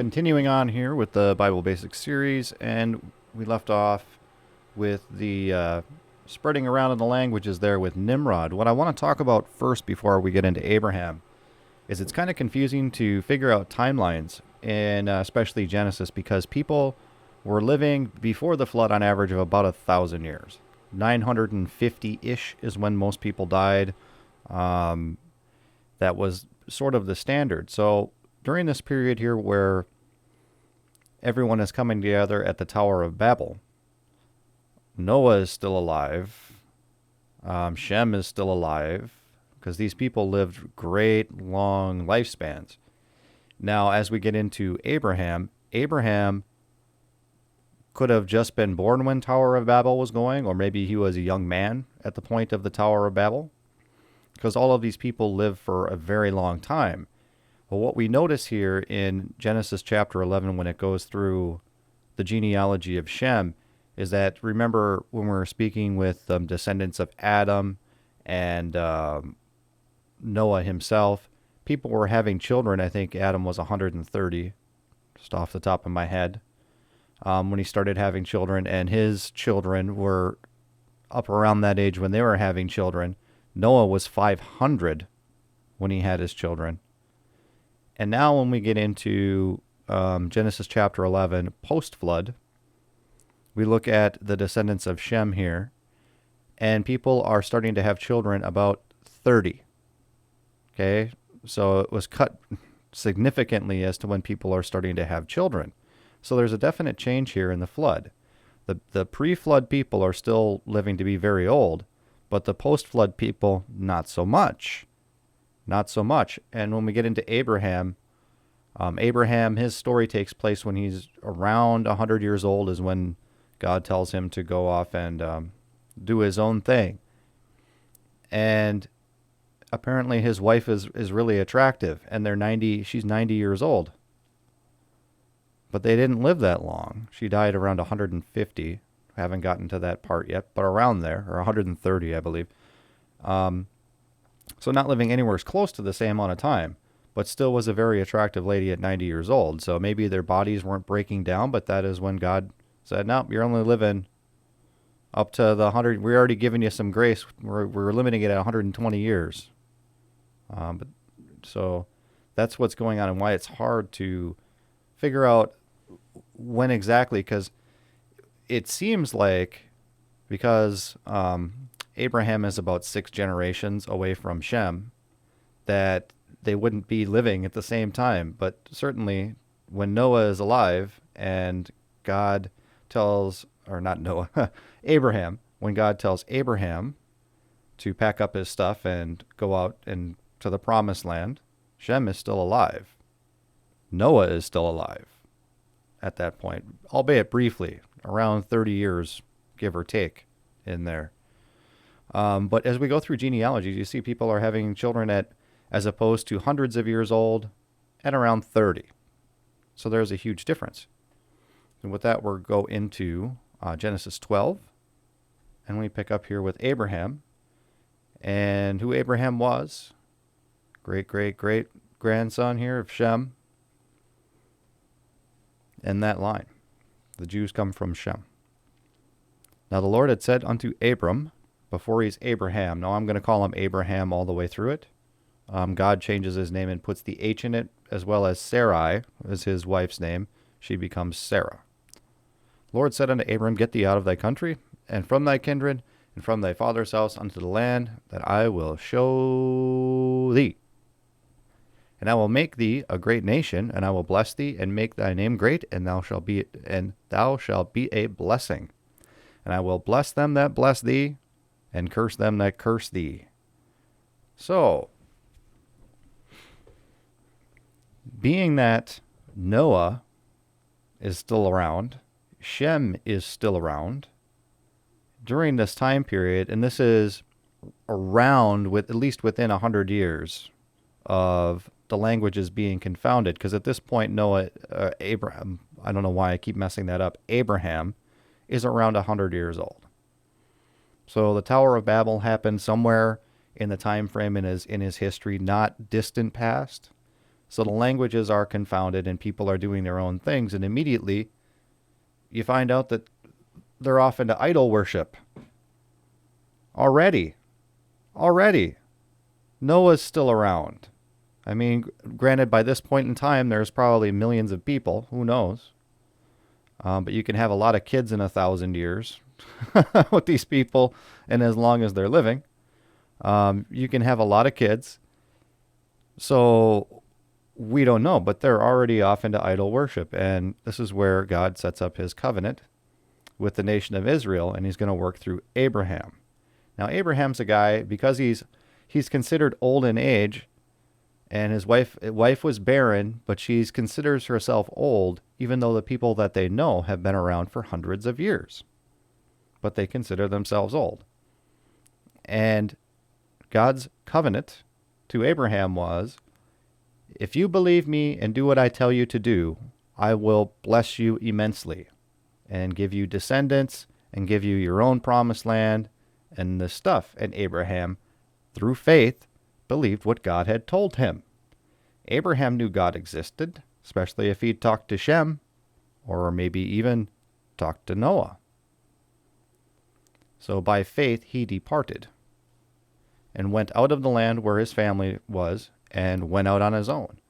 Continuing on here with the Bible Basics series, and we left off with the spreading around in the languages there with Nimrod. What I want to talk about first before we get into Abraham is it's kind of confusing to figure out timelines, in especially Genesis, because people were living before the flood on average of about 1,000 years. 950-ish is when most people died. That was sort of the standard. So during this period here where everyone is coming together at the Tower of Babel, Noah is still alive. Shem is still alive, because these people lived great long lifespans. Now, as we get into Abraham, Abraham could have just been born when Tower of Babel was going, or maybe he was a young man at the point of the Tower of Babel, because all of these people live for a very long time. Well, what we notice here in Genesis chapter 11, when it goes through the genealogy of Shem, is that, remember when we were speaking with descendants of Adam and Noah himself, people were having children. I think Adam was 130, just off the top of my head, when he started having children, and his children were up around that age when they were having children. Noah was 500 when he had his children. And now when we get into Genesis chapter 11, post-flood, we look at the descendants of Shem here, and people are starting to have children about 30. Okay? So it was cut significantly as to when people are starting to have children. So there's a definite change here in the flood. The pre-flood people are still living to be very old, but the post-flood people, not so much. Not so much. And when we get into Abraham, his story takes place when he's around 100 years old, is when God tells him to go off and do his own thing. And apparently his wife is really attractive, and she's 90 years old. But they didn't live that long. She died around 150. I haven't gotten to that part yet, but around there, or 130, I believe. So not living anywhere close to the same amount of time, but still was a very attractive lady at 90 years old. So maybe their bodies weren't breaking down, but that is when God said, no, you're only living up to the 100. We're already giving you some grace. We're limiting it at 120 years. So that's what's going on, and why it's hard to figure out when exactly, because it seems like, because Abraham is about 6 generations away from Shem, that they wouldn't be living at the same time. But certainly when Noah is alive and God tells, or not Noah, Abraham, when God tells Abraham to pack up his stuff and go out and to the promised land, Shem is still alive. Noah is still alive at that point, albeit briefly, around 30 years, give or take, in there. But as we go through genealogies, you see people are having children as opposed to hundreds of years old, at around 30. So there's a huge difference. And with that, we'll go into Genesis 12, and we pick up here with Abraham, and who Abraham was. Great-great-great-grandson here of Shem. In that line, the Jews come from Shem. Now the Lord had said unto Abram, before he's Abraham. Now I'm going to call him Abraham all the way through it. God changes his name and puts the H in it, as well as Sarai as his wife's name. She becomes Sarah. Lord said unto Abram, get thee out of thy country, and from thy kindred, and from thy father's house unto the land that I will show thee. And I will make thee a great nation, and I will bless thee, and make thy name great, and thou shalt be a blessing. And I will bless them that bless thee, and curse them that curse thee. So, being that Noah is still around, Shem is still around during this time period, and this is around, with at least within 100 years of the languages being confounded, because at this point Abraham, I don't know why I keep messing that up, Abraham is around 100 years old. So the Tower of Babel happened somewhere in the time frame in his history, not distant past. So the languages are confounded and people are doing their own things. And immediately you find out that they're off into idol worship. Already. Noah's still around. I mean, granted, by this point in time, there's probably millions of people. Who knows? But you can have a lot of kids in 1,000 years with these people, and as long as they're living, you can have a lot of kids. So we don't know, but they're already off into idol worship. And this is where God sets up his covenant with the nation of Israel, and he's going to work through Abraham. Now, Abraham's a guy, because he's considered old in age, and his wife was barren, but she considers herself old, even though the people that they know have been around for hundreds of years. But they consider themselves old. And God's covenant to Abraham was, if you believe me and do what I tell you to do, I will bless you immensely and give you descendants and give you your own promised land and this stuff. And Abraham, through faith, believed what God had told him. Abraham knew God existed, especially if he'd talked to Shem, or maybe even talked to Noah. So by faith he departed and went out of the land where his family was and went out on his own.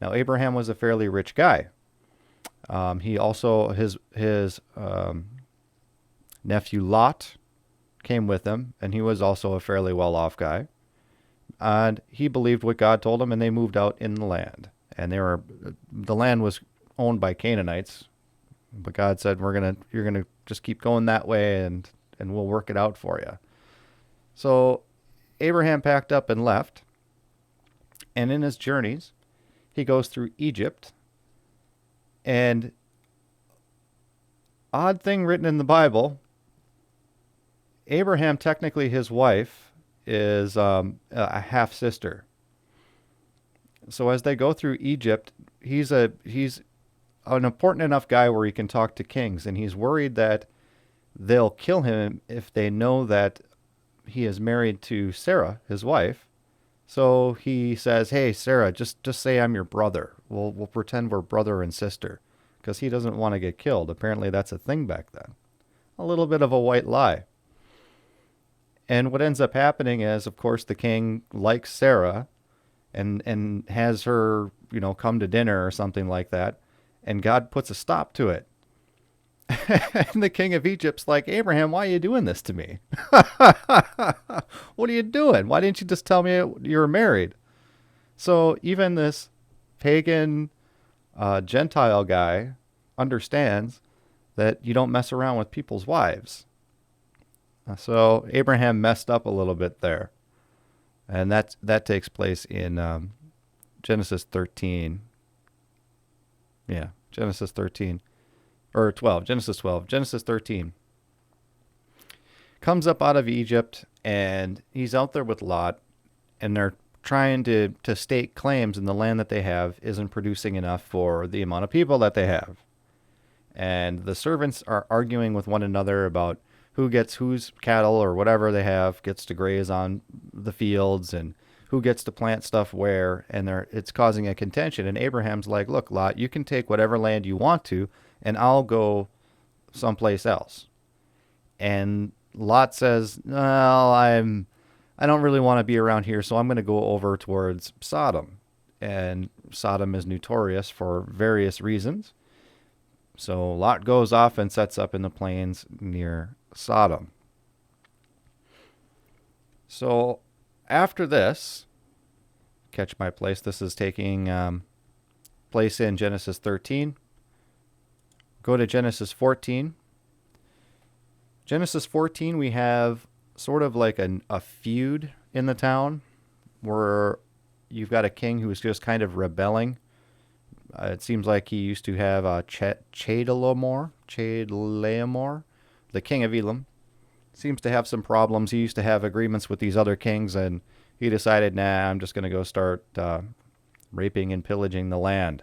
Now Abraham was a fairly rich guy. He also, his nephew Lot came with him, and he was also a fairly well-off guy. And he believed what God told him, and they moved out in the land. And the land was owned by Canaanites, but God said, you're gonna just keep going that way, and we'll work it out for you. So Abraham packed up and left, and in his journeys, he goes through Egypt. And odd thing written in the Bible, Abraham, technically his wife, is a half-sister. So as they go through Egypt, he's an important enough guy where he can talk to kings, and he's worried that they'll kill him if they know that he is married to Sarah, his wife. So he says, hey, Sarah, just say I'm your brother. We'll pretend we're brother and sister, because he doesn't want to get killed. Apparently that's a thing back then. A little bit of a white lie. And what ends up happening is, of course, the king likes Sarah and has her, come to dinner or something like that. And God puts a stop to it. And the king of Egypt's like, Abraham, why are you doing this to me? What are you doing? Why didn't you just tell me you were married? So even this pagan Gentile guy understands that you don't mess around with people's wives. So Abraham messed up a little bit there. And that takes place in Genesis 13. Yeah, Genesis 13. Or 12, Genesis 12. Genesis 13. Comes up out of Egypt, and he's out there with Lot, and they're trying to stake claims, and the land that they have isn't producing enough for the amount of people that they have. And the servants are arguing with one another about who gets whose cattle or whatever they have gets to graze on the fields, and who gets to plant stuff where, and it's causing a contention. And Abraham's like, look, Lot, you can take whatever land you want to, and I'll go someplace else. And Lot says, well, I don't really want to be around here, so I'm going to go over towards Sodom. And Sodom is notorious for various reasons. So Lot goes off and sets up in the plains near Sodom. So after this, catch my place, this is taking place in Genesis 13. Go to Genesis 14. Genesis 14, we have sort of like a feud in the town where you've got a king who's just kind of rebelling. It seems like he used to have Chedorlaomer, the king of Elam. Seems to have some problems. He used to have agreements with these other kings, and he decided, nah, I'm just going to go start raping and pillaging the land.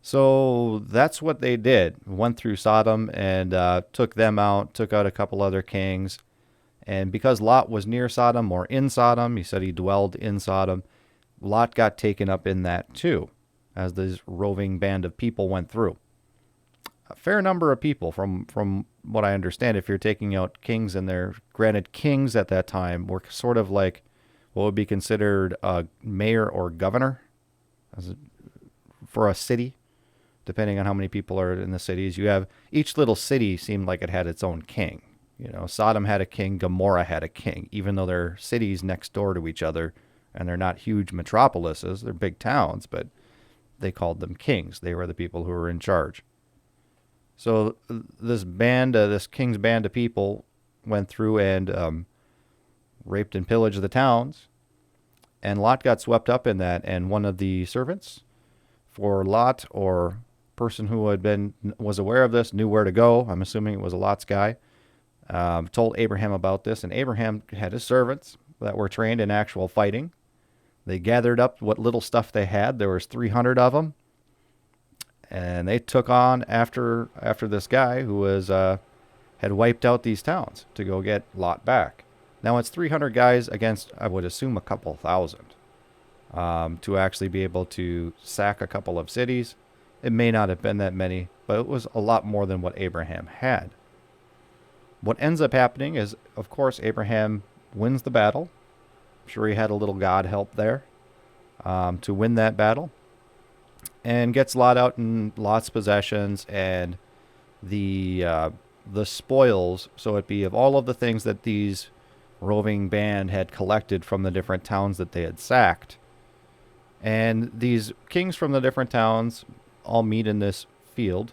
So that's what they did. Went through Sodom and took them out, took out a couple other kings. And because Lot was near Sodom or in Sodom, he said he dwelled in Sodom, Lot got taken up in that too. as this roving band of people went through. A fair number of people, from what I understand, if you're taking out kings and their granted kings at that time were sort of like what would be considered a mayor or governor for a city, depending on how many people are in the cities. You have each little city seemed like it had its own king. You know, Sodom had a king, Gomorrah had a king, even though they're cities next door to each other and they're not huge metropolises, they're big towns, but they called them kings. They were the people who were in charge. So this band, this king's band of people went through and raped and pillaged the towns, and Lot got swept up in that, and one of the servants for Lot, or person who was aware of this, knew where to go. I'm assuming it was a Lot's guy. Told Abraham about this, and Abraham had his servants that were trained in actual fighting. They gathered up what little stuff they had. There was 300 of them, and they took on after this guy who was had wiped out these towns to go get Lot back. Now it's 300 guys against, I would assume, a couple thousand to actually be able to sack a couple of cities. It may not have been that many, but it was a lot more than what Abraham had. What ends up happening is, of course, Abraham wins the battle. I'm sure he had a little God help there to win that battle, and gets Lot out in Lot's possessions and the spoils, so it be of all of the things that these roving band had collected from the different towns that they had sacked. And these kings from the different towns all meet in this field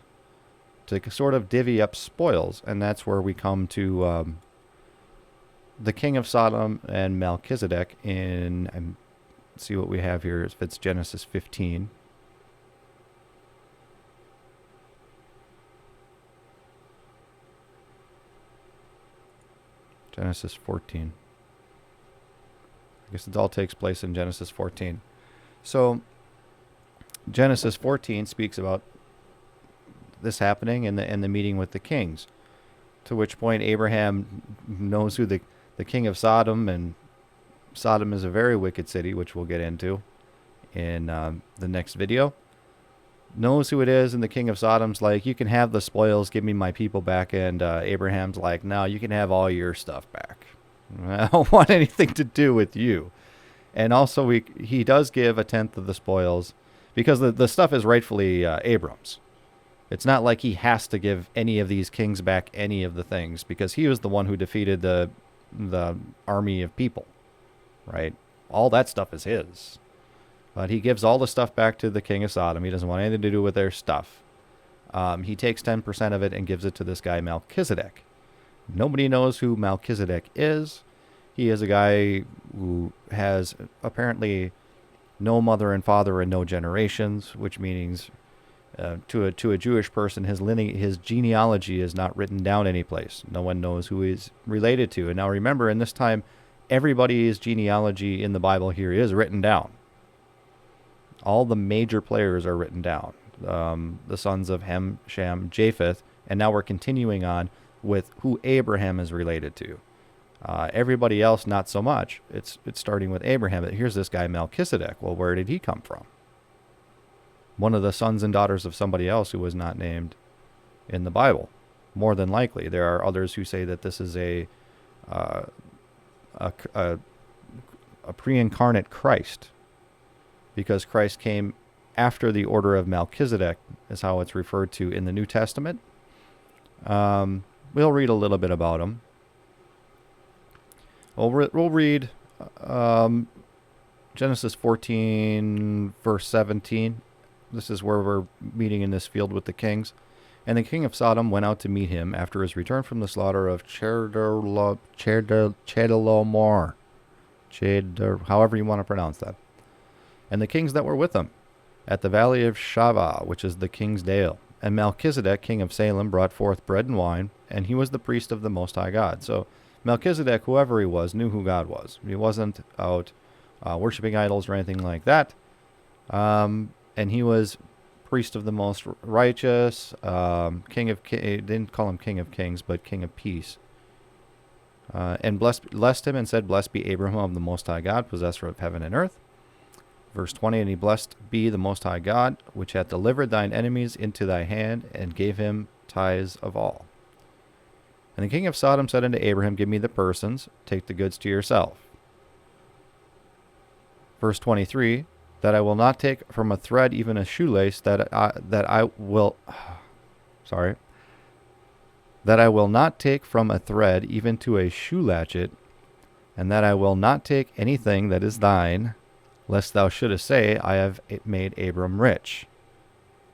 to sort of divvy up spoils, and that's where we come to the king of Sodom and Melchizedek in, see what we have here, if it's Genesis 15. Genesis 14. I guess it all takes place in Genesis 14. So Genesis 14 speaks about this happening in the meeting with the kings, to which point Abraham knows who the king of Sodom, and Sodom is a very wicked city, which we'll get into in the next video, knows who it is, and the king of Sodom's like, you can have the spoils, give me my people back, and Abraham's like, no, you can have all your stuff back. I don't want anything to do with you. And also he does give a tenth of the spoils, because the stuff is rightfully Abram's. It's not like he has to give any of these kings back any of the things, because he was the one who defeated the army of people, right? All that stuff is his. But he gives all the stuff back to the king of Sodom. He doesn't want anything to do with their stuff. He takes 10% of it and gives it to this guy Melchizedek. Nobody knows who Melchizedek is. He is a guy who has apparently no mother and father and no generations, which means to a Jewish person, his genealogy is not written down anyplace. No one knows who he's related to. And now remember, in this time, everybody's genealogy in the Bible here is written down. All the major players are written down. The sons of Ham, Shem, Japheth, and now we're continuing on with who Abraham is related to. Everybody else, not so much. It's starting with Abraham. But here's this guy Melchizedek. Well, where did he come from? One of the sons and daughters of somebody else who was not named in the Bible. More than likely, there are others who say that this is a pre-incarnate Christ, because Christ came after the order of Melchizedek, is how it's referred to in the New Testament. We'll read a little bit about him. We'll read Genesis 14, verse 17. This is where we're meeting in this field with the kings. And the king of Sodom went out to meet him after his return from the slaughter of Chedorlaomer. However you want to pronounce that. And the kings that were with him at the valley of Shavah, which is the king's dale. And Melchizedek, king of Salem, brought forth bread and wine, and he was the priest of the Most High God. So Melchizedek, whoever he was, knew who God was. He wasn't out worshiping idols or anything like that. And he was priest of the most righteous, king of they didn't call him king of kings, but king of peace. And blessed him and said, blessed be Abraham of the Most High God, possessor of heaven and earth. Verse 20, and he blessed be the Most High God, which hath delivered thine enemies into thy hand, and gave him tithes of all. And the king of Sodom said unto Abraham, give me the persons, take the goods to yourself. Verse 23, that I will not take from a thread even a shoelace, that I will not take from a thread even to a shoe latchet, and that I will not take anything that is thine, lest thou shouldest say, I have made Abram rich.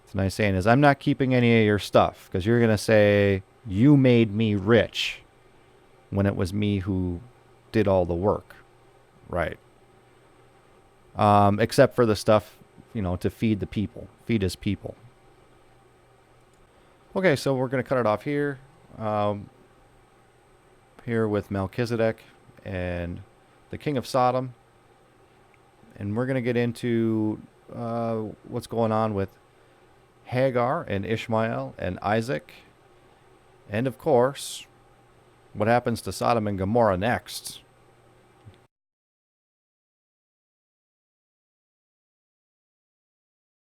It's a nice saying is, I'm not keeping any of your stuff, because you're going to say, you made me rich, when it was me who did all the work. Right. Except for the stuff, to feed the people, feed his people. Okay, so we're going to cut it off here. Here with Melchizedek and the king of Sodom. And we're going to get into what's going on with Hagar and Ishmael and Isaac. And, of course, what happens to Sodom and Gomorrah next.